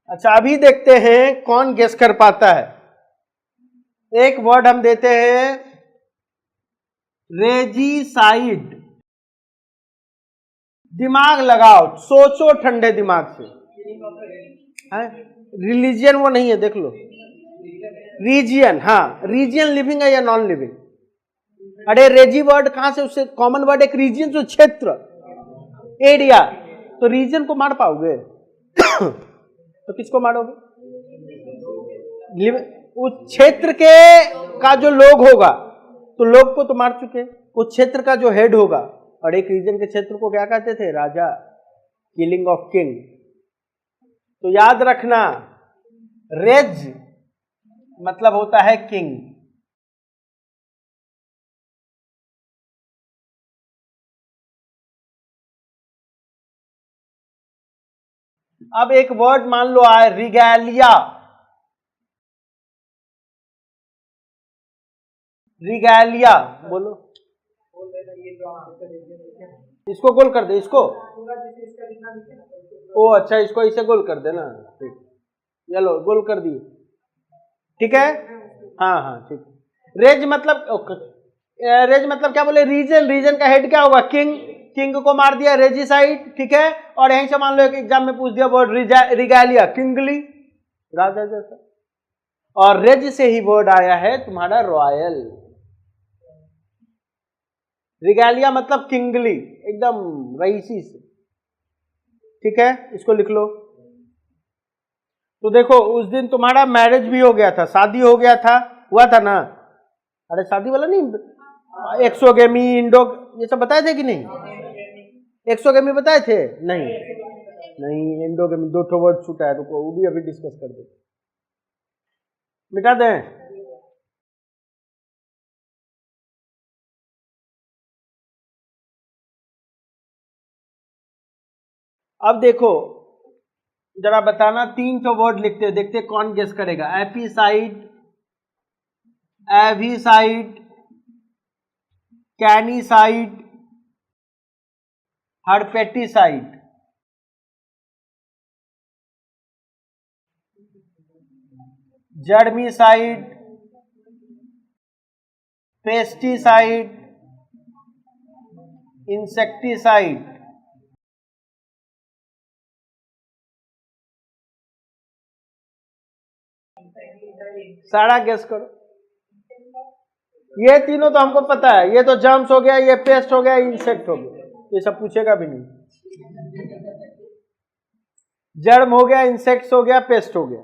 अच्छा अभी देखते हैं कौन गेस कर पाता है। एक वर्ड हम देते हैं रेजिसाइड। दिमाग लगाओ, सोचो ठंडे दिमाग से। रिलीजियन वो नहीं है, देख लो। रीजियन, हाँ रीजियन लिविंग है या नॉन लिविंग? अरे रेजी वर्ड कहां से, उससे कॉमन वर्ड एक रीजियन, जो क्षेत्र, एरिया। तो रीजन को मार पाओगे? तो किसको मारोगे? उस क्षेत्र के का जो लोग होगा, तो लोग को तो मार चुके। उस क्षेत्र का जो हेड होगा, और एक रीजन के क्षेत्र को क्या कहते थे? राजा, किलिंग ऑफ किंग। तो याद रखना, रेज मतलब होता है किंग। अब एक वर्ड मान लो आए रिगैलिया। रिगैलिया बोलो। इसको गोल कर दे, इसको। ओ अच्छा, इसको इसे गोल कर देना। ठीक, चलो गोल कर दिए। ठीक है, हाँ हाँ ठीक। रेज मतलब क्या बोले? रीजन। रीजन का हेड क्या होगा? किंग। किंग को मार दिया, रेजिसाइड। ठीक है, और यहीं से मान लो एक एग्जाम में पूछ दिया वर्ड रिगैलिया, किंगली, राजा जैसा। और रेज से ही वर्ड आया है तुम्हारा रॉयल। रिगैलिया मतलब किंगली, एकदम रईसी से। ठीक है, इसको लिख लो। तो देखो उस दिन तुम्हारा मैरिज भी हो गया था, शादी हो गया था, हुआ था ना? अरे शादी वाला नहीं, एक्सोगेमी, इंडो, ये सब बताए थे कि नहीं? एक्सोगेमी बताए थे? नहीं नहीं, एंडोगेमी। दो ठो वर्ड छूटा है, रुको वो भी अभी डिस्कस कर दे। मिटा दें? अब देखो जरा बताना, तीन तो वर्ड लिखते हैं, देखते कौन गेस करेगा। Apicide, avicide, canicide, herpeticide. Germicide, pesticide, insecticide. सारा गेस करो। ये तीनों तो हमको पता है, ये तो जर्म्स हो गया, ये पेस्ट हो गया, इंसेक्ट हो गया, ये सब पूछेगा भी नहीं। जर्म हो गया, इंसेक्ट्स हो गया, पेस्ट हो गया,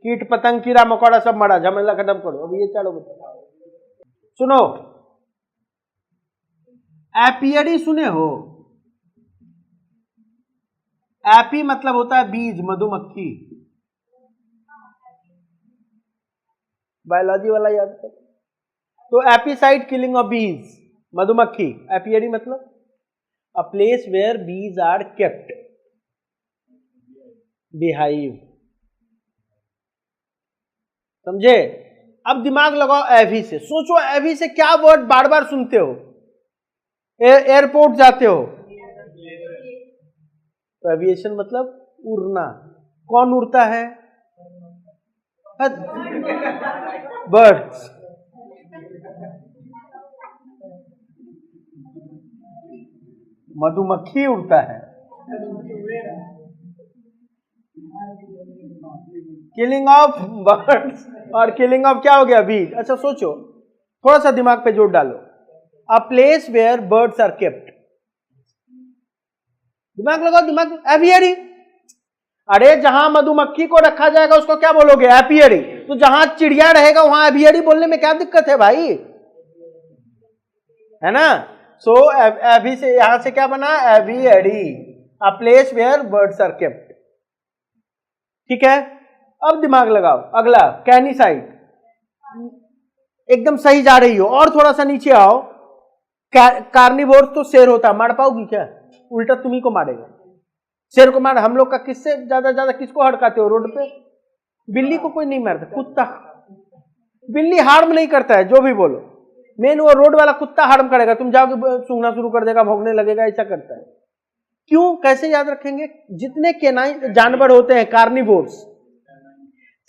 कीट पतंग कीड़ा मकोड़ा सब मरा, झमेला खत्म करो। अब ये चारों बताओ। सुनो, एपियरी सुने हो? एपी मतलब होता है बीज, मधुमक्खी। बायोलॉजी वाला याद कर। तो एपिसाइड, किलिंग ऑफ बीज, मधुमक्खी। एपियरी मतलब अ place where bees are kept, beehive. समझे? अब दिमाग लगाओ एवी से, सोचो एवी से क्या वर्ड बार बार सुनते हो? एयरपोर्ट जाते हो तो एविएशन मतलब उड़ना। कौन उड़ता है? बर्ड्स। मधुमक्खी उड़ता है। किलिंग ऑफ बर्ड्स और किलिंग ऑफ क्या हो गया? बीज। अच्छा सोचो, थोड़ा सा दिमाग पे जोर डालो। A place where birds are kept. दिमाग लगाओ, दिमाग। एवियरी। अरे जहां मधुमक्खी को रखा जाएगा उसको क्या बोलोगे? एपियरी। तो जहां चिड़िया रहेगा वहां एवियरी बोलने में क्या दिक्कत है भाई? है ना? सो एवी से यहां से क्या बना? Aviary, a place where birds are kept. ठीक है, अब दिमाग लगाओ। अगला कैनिसाइड। एकदम सही जा रही हो, और थोड़ा सा नीचे आओ। कार्निवोर तो शेर होता, मार पाओगी क्या? उल्टा तुम्ही को मारेगा। शेर को मार, हम लोग का किससे ज्यादा किसको हड़काते हो रोड पे? बिल्ली को कोई नहीं मारता, कुत्ता। बिल्ली हार्म नहीं करता है, जो भी बोलो। मेन वो रोड वाला कुत्ता हार्म करेगा, तुम जाओगे सूंघना शुरू कर देगा, भौंकने लगेगा, ऐसा करता है। क्यों, कैसे याद रखेंगे? जितने केनाइन जानवर होते हैं कार्निवोर्स,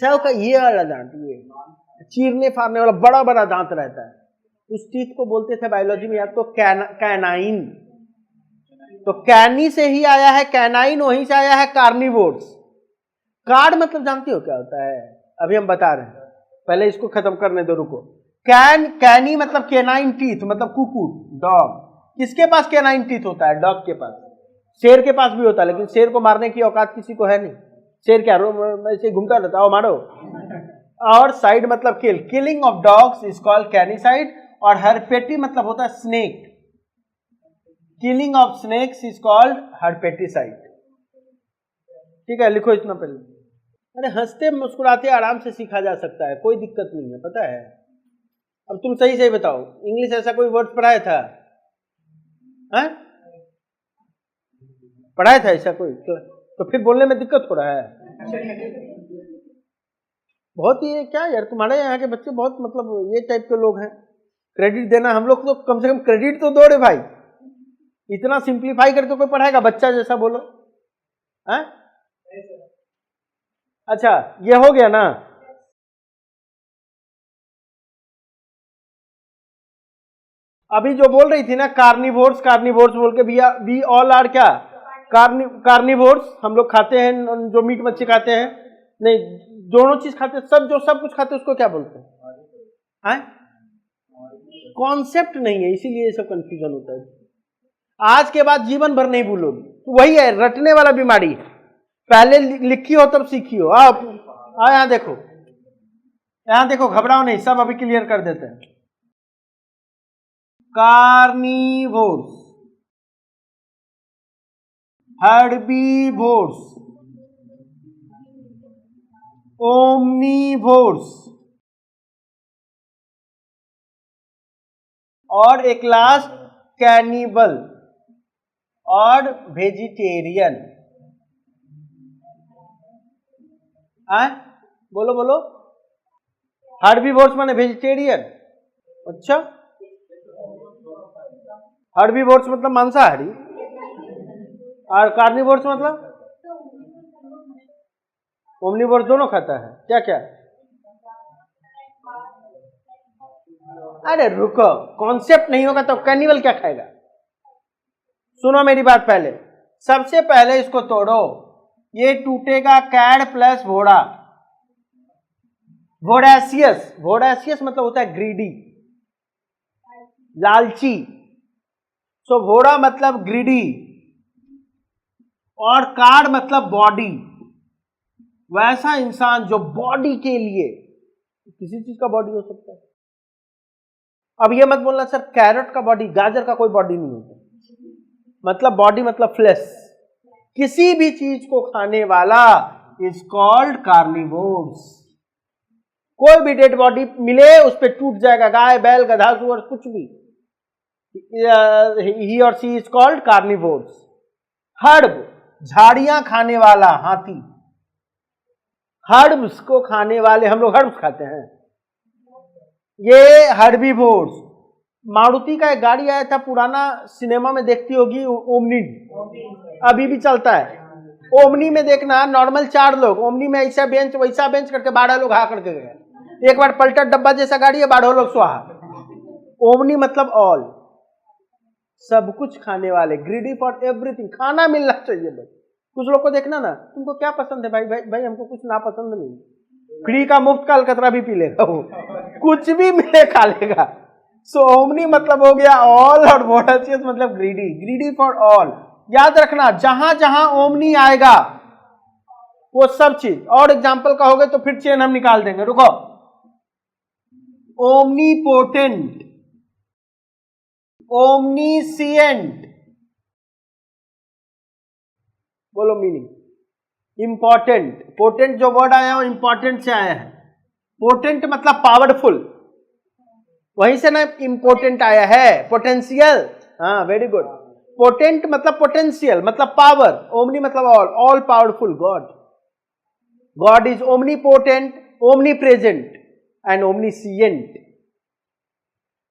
चाहे उसका ये वाला दांत, ये चीरने फाड़ने वाला बड़ा बड़ा दांत रहता है, उस टीथ को बोलते थे बायोलॉजी में याद को कैनाइन। तो कैनी से ही आया है कैनाइन, वहीं से आया है कार्निवोर्स। कार्ड मतलब जानती हो क्या होता है? अभी हम बता रहे हैं, पहले इसको खत्म करने दो, रुको। कैनी मतलब केनाइन टीथ, मतलब कुकुर, डॉग। किसके पास केनाइन टीथ होता है? डॉग के पास। शेर के पास भी होता है, लेकिन शेर को मारने की औकात किसी को है नहीं। शेर क्या ऐसे घूमता रहता है, मारो। और साइड मतलब kill, killing of dogs is called canicide. और हर्पेटी मतलब होता है snake, killing of snakes is called herpeticide. ठीक है, लिखो इतना पहले। अरे हंसते मुस्कुराते आराम से सीखा जा सकता है, कोई दिक्कत नहीं है, पता है। अब तुम सही सही बताओ, इंग्लिश ऐसा कोई वर्ड पढ़ाया था? हाँ? पढ़ाया था ऐसा कोई? तो फिर बोलने में दिक्कत हो रहा है। बहुत ही क्या यार, तुम्हारे यहाँ के बच्चे बहुत मतलब ये टाइप के लोग हैं। क्रेडिट देना, हम लोग तो कम से कम क्रेडिट तो दो रे भाई। इतना सिंप्लीफाई करके कोई पढ़ाएगा? बच्चा जैसा बोलो। हाँ? अच्छा, ये हो गया ना। अभी जो बोल रही थी ना कार्निवोर्स, कार्निवोर्स बोल के, भैया वी ऑल आर क्या? कार्निवोर्स। हम लोग खाते हैं जो मीट मच्छी खाते हैं, नहीं दोनों चीज खाते हैं, सब कुछ खाते हैं, उसको क्या बोलते हैं? कॉन्सेप्ट नहीं है, इसीलिए ये सब कंफ्यूजन होता है। आज के बाद जीवन भर नहीं भूलोगे। तो वही है, रटने वाला बीमारी। पहले लिखी हो तब सीखी हो। आओ यहाँ देखो, यहाँ देखो, घबराओ नहीं, सब अभी क्लियर कर देते हैं। कार्निवोर्स, हर्बीवोर्स, ओमनीवोर्स, और एक लास्ट कैनिबल और वेजिटेरियन। बोलो बोलो। हर्बीवोर्स माने वेजिटेरियन। अच्छा, हर्बीवोर्स मतलब मांसाहारी, और कार्निवोर्स मतलब ओमनीवोर्स दोनों खाता है। क्या क्या? अरे रुको, कॉन्सेप्ट नहीं होगा तो कैनिबल क्या खाएगा? सुनो मेरी बात, पहले सबसे पहले इसको तोड़ो। ये टूटेगा कैड प्लस वोड़ा, वोडासियस। वोडासियस मतलब होता है ग्रीडी, लालची। सो वोड़ा मतलब ग्रीडी, और कार्ड मतलब बॉडी। वैसा इंसान जो बॉडी के लिए, किसी चीज का बॉडी हो सकता है। अब ये मत बोलना सर कैरेट का बॉडी, गाजर का कोई बॉडी नहीं होता। मतलब बॉडी मतलब फ्लेश, किसी भी चीज को खाने वाला इज कॉल्ड कार्निवोर्स। कोई भी डेड बॉडी मिले उस पर टूट जाएगा, गाय बैल गधा सुअर कुछ भी, ही और सी इज कॉल्ड कार्निवोर्स। हर्ब, झाड़ियां खाने वाला हाथी, हर्ब्स को खाने वाले, हम लोग हर्ब्स खाते हैं, ये हर्बीवोर्स। मारुति का एक गाड़ी आया था पुराना, सिनेमा में देखती होगी, ओमनी, अभी भी चलता है। ओमनी में देखना, नॉर्मल 4 लोग, ओमनी में ऐसा बेंच वैसा बेंच करके 12 लोग हा करके गए। एक बार पलटा डब्बा जैसा गाड़ी है, 12 लोग स्वाहा। ओमनी मतलब ऑल, सब कुछ खाने वाले, ग्रीडी फॉर एवरीथिंग, खाना मिलना चाहिए बस। कुछ लोग को देखना ना, तुमको क्या पसंद है भाई? भाई भाई हमको कुछ ना पसंद नहीं, फ्री का मुफ्त का अलकतरा भी पी लेगा वो, कुछ भी मिले खा लेगा। सो ओमनी मतलब हो गया ऑल, और वोडासियस मतलब ग्रीडी, ग्रीडी फॉर ऑल। याद रखना, जहां जहां ओमनी आएगा वो सब चीज। और एग्जांपल कहोगे तो फिर चेन हम निकाल देंगे, रुको। ओमनीपोटेंट, ओमनीसिएंट, बोलो मीनिंग। इंपॉर्टेंट, पोटेंट जो वर्ड आया है वो इंपॉर्टेंट से आया है। पोटेंट मतलब पावरफुल, वहीं से ना इंपॉर्टेंट आया है। पोटेंशियल, हाँ वेरी गुड। पोटेंट मतलब पोटेंशियल, मतलब पावर। ओमनी मतलब all, all powerful God. God is omnipotent, omnipresent and omniscient.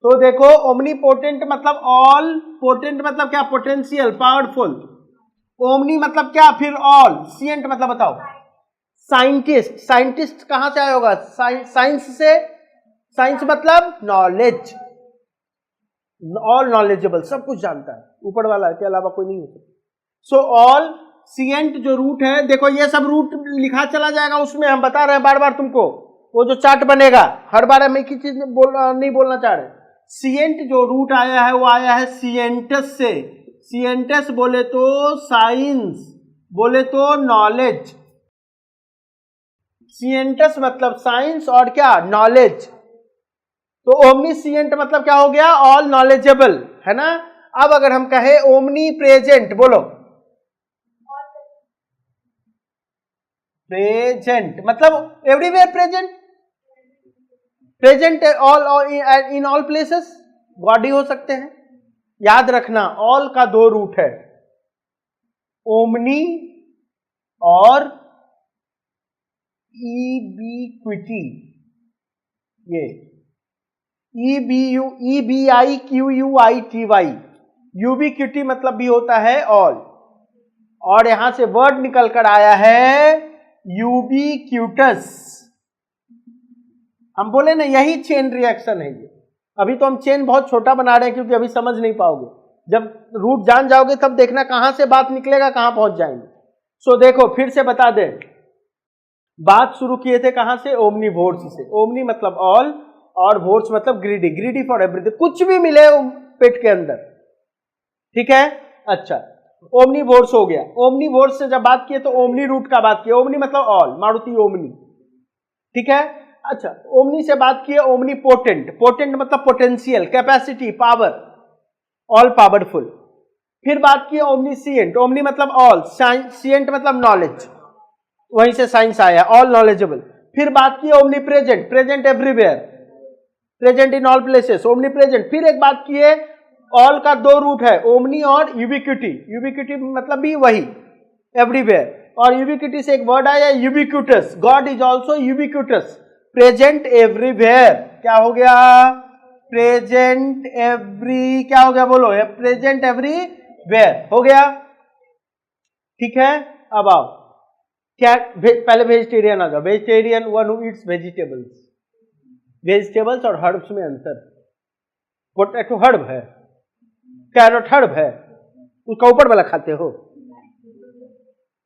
तो देखो, ओमनीपोटेंट मतलब ऑल, पोटेंट मतलब क्या? Potential, powerful. ओमनी मतलब क्या, फिर ऑल, सिएंट मतलब बताओ, साइंटिस्ट, साइंटिस्ट कहां से आया होगा, साइंस से, साइंस मतलब नॉलेज, ऑल नॉलेजेबल, सब कुछ जानता है, ऊपर वाला के अलावा कोई नहीं होता। सो ऑल, सिएंट जो रूट है, देखो ये सब रूट लिखा चला जाएगा, उसमें हम बता रहे हैं बार बार तुमको, वो जो चार्ट बनेगा हर बार हम एक ही चीज नहीं बोलना चाह रहे। सिएंट जो रूट आया है वो आया है सिएंटस से, सिएंटस बोले तो साइंस, बोले तो नॉलेज, सिएंटस मतलब साइंस और क्या, नॉलेज। तो ओमनीसिएंट मतलब क्या हो गया, ऑल नॉलेजेबल, है ना। अब अगर हम कहें ओमनी प्रेजेंट, बोलो, प्रेजेंट मतलब everywhere present, present all in all places, God ही हो सकते हैं। याद रखना ऑल का दो रूट है, ओमनी और ईबीक्विटी, ये EBIQUITY, यूबिक्विटी मतलब भी होता है ऑल, और यहां से वर्ड निकल कर आया है यूबिक्यूटस। हम बोले ना यही चेन रिएक्शन है ये। अभी तो हम चेन बहुत छोटा बना रहे हैं क्योंकि अभी समझ नहीं पाओगे, जब रूट जान जाओगे तब देखना कहां से बात निकलेगा, कहां पहुंच जाएंगे। सो देखो फिर से बता दें, बात शुरू किए थे कहां से, ओमनीवोर्स से। ओमनी मतलब ऑल और वोर्स मतलब ग्रीडी, ग्रीडी फॉर एवरीथिंग, कुछ भी मिले पेट के अंदर, ठीक है। अच्छा, ओमनीवोर्स हो गया। ओमनीवोर्स से जब बात किए तो ओमनी रूट का बात किया, ओमनी मतलब ऑल, मारुति ओमनी, ठीक है। अच्छा, ओमनी से बात किए, ओमनी पोटेंट, पोटेंट मतलब potential, capacity, power, all powerful. फिर बात की ओमनीसिएंट, ओमनी मतलब ऑल, सिएंट मतलब नॉलेज, वहीं से साइंस आया, ऑल नॉलेजेबल। फिर बात की omni present, present everywhere, present in all places, omni present. फिर एक बात की है, ऑल का दो रूट है, ओमनी और यूबिक्विटी, यूबिक्विटी मतलब भी वही एवरीवेयर, और यूबिक्विटी से एक वर्ड आया ubiquitous, God is also ubiquitous, present everywhere. क्या हो गया, प्रेजेंट एवरी, क्या हो गया बोलो, प्रेजेंट एवरीवेयर हो गया, ठीक है। अब आओ, क्या पहले वेजिटेरियन आ जाओ, vegetarian one who eats vegetables, vegetables और हर्ब्स में अंतर, पोटैटो हर्ब है, कैरेट हर्ब है, उसका ऊपर वाला खाते हो।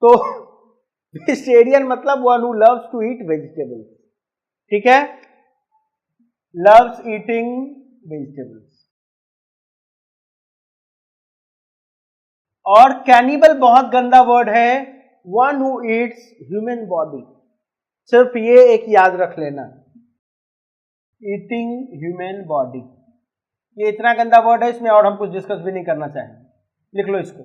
तो वेजिटेरियन मतलब one who loves to eat vegetables, ठीक है, लव्स ईटिंग वेजिटेबल्स। और कैनिबल बहुत गंदा वर्ड है, one who eats human body, सिर्फ ये एक याद रख लेना, ईटिंग ह्यूमन बॉडी, ये इतना गंदा वर्ड है, इसमें और हम कुछ डिस्कस भी नहीं करना चाहेंगे, लिख लो इसको।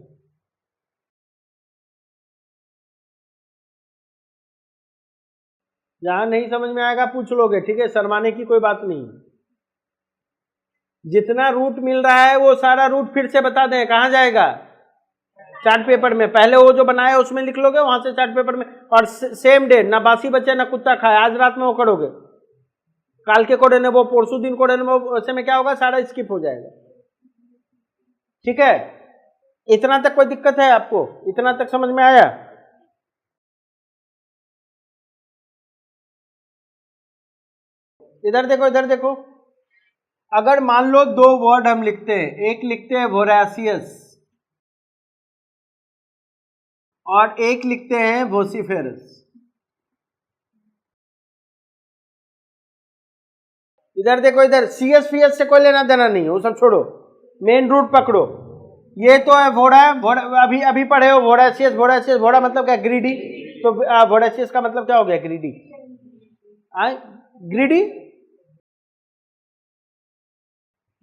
जहां नहीं समझ में आएगा पूछ लोगे, ठीक है, शर्माने की कोई बात नहीं। जितना रूट मिल रहा है वो सारा रूट फिर से बता दें, कहां जाएगा, चार्ट पेपर में। पहले वो जो बनाया उसमें लिख लोगे, वहां से चार्ट पेपर में, और सेम डे, ना बासी बचे ना कुत्ता खाए, आज रात में वो करोगे, काल के कोडे ने वो, परसों दिन कोडे ने वो, ऐसे में क्या होगा, सारा स्किप हो जाएगा, ठीक है। इतना तक कोई दिक्कत है आपको, इतना तक समझ में आया। इधर देखो, इधर देखो, अगर मान लो दो वर्ड हम लिखते हैं, एक लिखते हैं वोरासियस और एक लिखते हैं वोसिफेरस, इधर देखो, इधर सीएस फीएस से कोई लेना देना नहीं, वो सब छोड़ो, मेन रूट पकड़ो। ये तो है वोड़ा, अभी अभी पढ़े हो वोरासियस, वोरासियस, वोड़ा मतलब क्या, ग्रीडी, तो वोरासियस का मतलब क्या हो गया, ग्रीडी, ग्रीडी,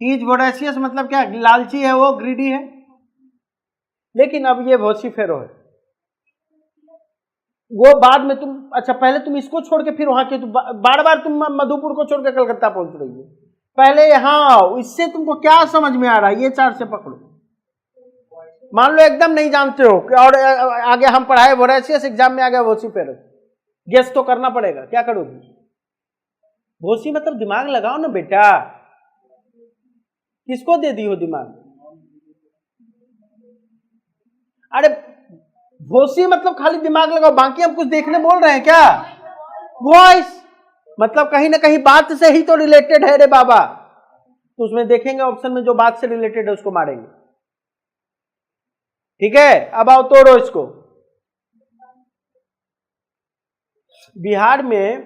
ईज वोरासियस मतलब क्या, लालची है वो, ग्रीडी है। लेकिन अब ये वोसिफेरो है, वो बाद में तुम, अच्छा पहले तुम इसको छोड़ के फिर वहां के, बार बार तुम मधुपुर को छोड़ के कलकत्ता पहुंच रही हो, पहले यहां आओ, इससे तुमको क्या समझ में आ रहा है, ये चार से पकड़ो। मान लो एकदम नहीं जानते हो, और आगे हम पढ़ाए वोरासियस, एग्जाम में आ गया वोसिफेरो, गेस तो करना पड़ेगा, क्या करोगे, वोसी मतलब दिमाग लगाओ ना बेटा, किसको दे दी हो दिमाग, अरे वॉसी मतलब खाली दिमाग लगाओ, बाकी हम कुछ देखने बोल रहे हैं क्या? वॉइस मतलब कहीं ना कहीं बात से ही तो रिलेटेड है रे बाबा। तो उसमें देखेंगे ऑप्शन में जो बात से रिलेटेड है उसको मारेंगे। ठीक है, अब आओ तोड़ो इसको। बिहार में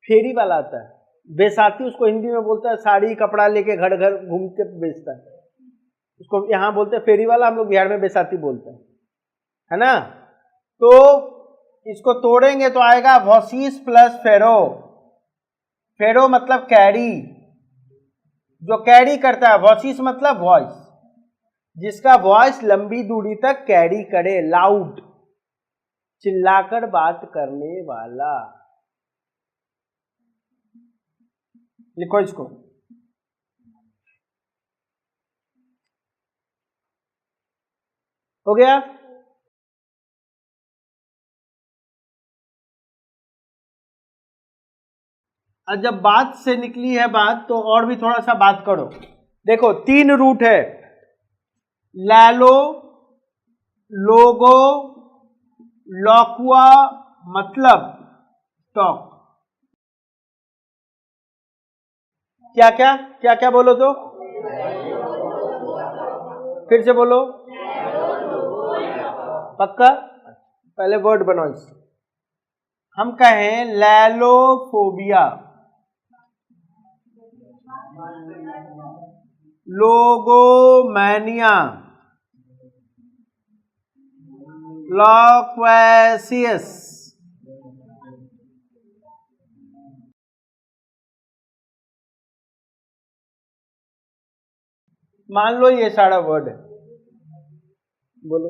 फेरी वाला आता है, बैसाती उसको हिंदी में बोलता है, साड़ी कपड़ा लेके घर घर घूम के बेचता है, उसको यहां बोलते हैं फेरी वाला, हम लोग बिहार में बैसाती बोलते हैं, है ना। तो इसको तोड़ेंगे तो आएगा वॉसिस प्लस फेरो। फेरो मतलब कैरी, जो कैरी करता है। वॉसिस मतलब वॉइस, जिसका वॉइस लंबी दूरी तक कैरी करे, लाउड, चिल्लाकर बात करने वाला। लिखो इसको। हो गया। और जब बात से निकली है बात तो और भी थोड़ा सा बात करो। देखो 3 रूट है, लैलो, लोगो, लॉकुआ मतलब टॉक। क्या क्या क्या क्या बोलो तो, फिर से बोलो, पक्का। पहले वर्ड बनाओ इससे। हम कहें लैलोफोबिया, लोगोमैनिया, लॉक्वेसियस। मान लो ये सारा वर्ड है, बोलो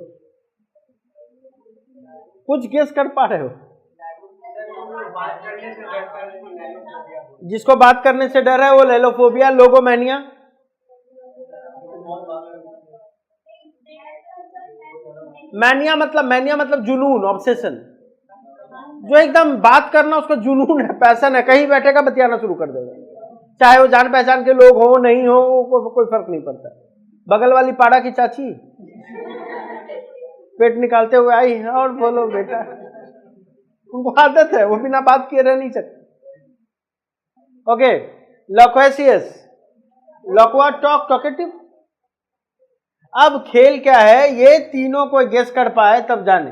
कुछ गेस कर पा रहे हो? जिसको बात करने से डर है वो लैलोफोबिया, लोगोमैनिया। मैनिया मतलब जुनून, ऑब्सेशन, जो एकदम बात करना उसका जुनून है, पैशन है, कहीं बैठेगा बतियाना शुरू कर देगा, चाहे वो जान पहचान के लोग हो नहीं हो, कोई फर्क नहीं पड़ता। बगल वाली पाड़ा की चाची पेट निकालते हुए आई और बोलो बेटा, उनको आदत है, वो बिना बात किए रह नहीं सकते। Okay, loquacious, loqua talk, talkative. अब खेल क्या है, ये तीनों को गेस कर पाए तब जाने।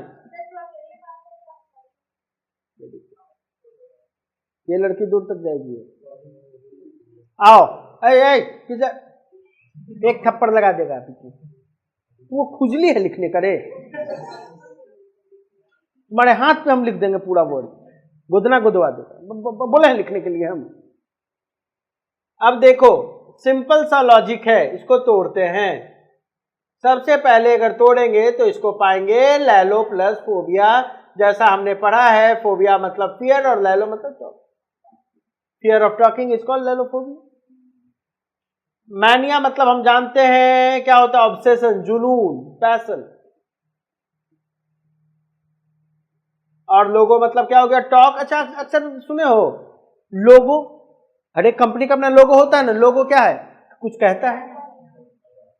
ये लड़की दूर तक जाएगी। आओ, एक थप्पड़ लगा देगा पीछे। वो खुजली है लिखने करे, तुम्हारे हाथ पे हम लिख देंगे पूरा वर्ड, गुदना गुदवा देगा, बोले हैं लिखने के लिए हम। अब देखो सिंपल सा लॉजिक है, इसको तोड़ते हैं। सबसे पहले अगर तोड़ेंगे तो इसको पाएंगे लैलो प्लस फोबिया, जैसा हमने पढ़ा है, फोबिया मतलब फियर और लैलो मतलब talk. Fear of talking is called lalophobia. Mania मतलब हम जानते हैं क्या होता है, ऑब्सेशन, जुनून, पैशन। और लोगो मतलब क्या हो गया, टॉक। अच्छा अक्सर सुने हो लोगो, अरे कंपनी का अपना लोगो होता है ना, लोगो क्या है, कुछ कहता है।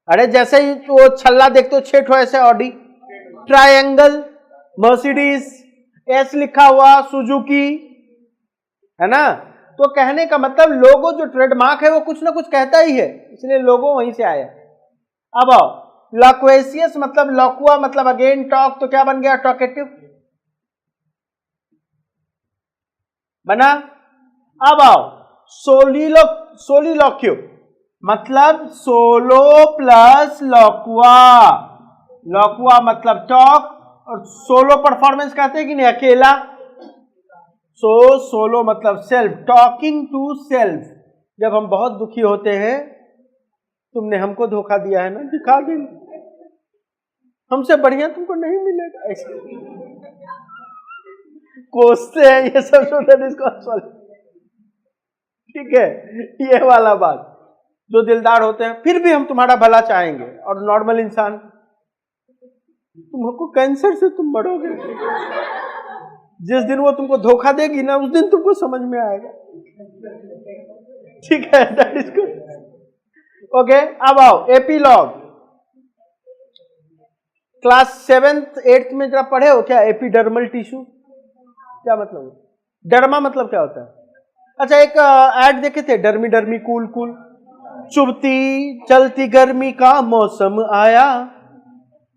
अरे जैसे ही वो छल्ला देखते हो छेठ हो ऐसे, ऑडी, ट्रायंगल, मर्सिडीज, एस लिखा हुआ, सुजुकी, है ना। तो कहने का मतलब लोगो जो ट्रेडमार्क है वो कुछ ना कुछ कहता ही है, इसलिए लोगो वहीं से आया। अब आओ, लॉक्वेसियस मतलब लॉकुआ मतलब अगेन टॉक, तो क्या बन गया, टॉकेटिव बना। अब आओ, सोलिलोक्यू मतलब सोलो प्लस लॉकुआ, लॉकुआ मतलब टॉक, और सोलो परफॉर्मेंस कहते हैं कि नहीं, अकेला। सोलो मतलब सेल्फ, टॉकिंग टू सेल्फ। जब हम बहुत दुखी होते हैं, तुमने हमको धोखा दिया है ना, दिखा देंगे, हमसे बढ़िया तुमको नहीं मिलेगा, ऐसे कोसते हैं ये सब सोचते इसको। ठीक है, ये वाला बात। जो दिलदार होते हैं फिर भी हम तुम्हारा भला चाहेंगे, और नॉर्मल इंसान, तुमको कैंसर से तुम मरोगे, जिस दिन वो तुमको धोखा देगी ना उस दिन तुमको समझ में आएगा। ठीक है, दैट इज गुड। ओके, अब आओ एपीलॉग। क्लास 7th 8th में जरा पढ़े हो क्या एपिडर्मल टिश्यू? क्या मतलब है? डर्मा मतलब क्या होता है? अच्छा, एक ऐड देखे थे, डर्मी डर्मी कूल कूल, चुभती चलती गर्मी का मौसम आया,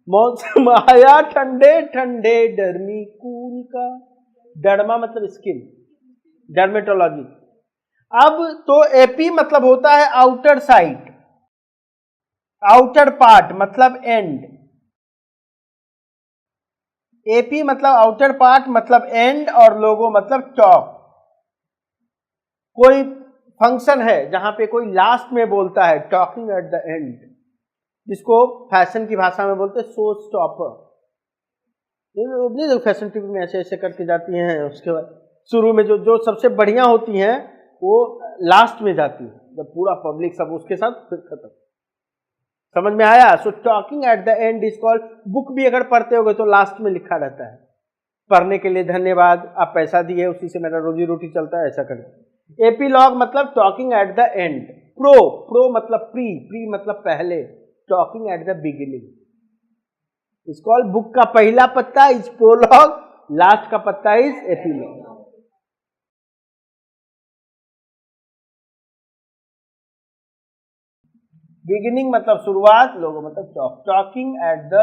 मौसम आया ठंडे ठंडे डर्मी कूल का। डर्मा मतलब स्किन, डर्मेटोलॉजी। अब तो एपी मतलब होता है आउटर साइड, आउटर पार्ट मतलब एंड। एपी मतलब आउटर पार्ट मतलब एंड, और लोगो मतलब टॉप। कोई फंक्शन है जहां पे कोई लास्ट में बोलता है टॉकिंग एट द एंड, जिसको फैशन की भाषा में बोलते हैं शो स्टॉपर। नहीं, फैशन टीवी में ऐसे ऐसे करके जाती हैं, उसके बाद शुरू में जो सबसे बढ़िया होती हैं वो लास्ट में जाती है, जब पूरा पब्लिक सब उसके साथ फिर खत्म। समझ में आया? So talking at the end is called. Book भी अगर पढ़ते होगे तो लास्ट में लिखा रहता है, पढ़ने के लिए धन्यवाद, आप पैसा दिए, उसी से मेरा रोजी रोटी चलता है, ऐसा करके। एपीलॉग मतलब talking at the end. Pro मतलब प्री मतलब पहले, टॉकिंग एट द बिगिनिंग। इस कॉल्ड बुक का पहला पत्ता इज प्रोलॉग, लास्ट का पत्ता इज एपीलॉग। बिगिनिंग मतलब शुरुआत, लोगो मतलब टॉक, टॉकिंग एट द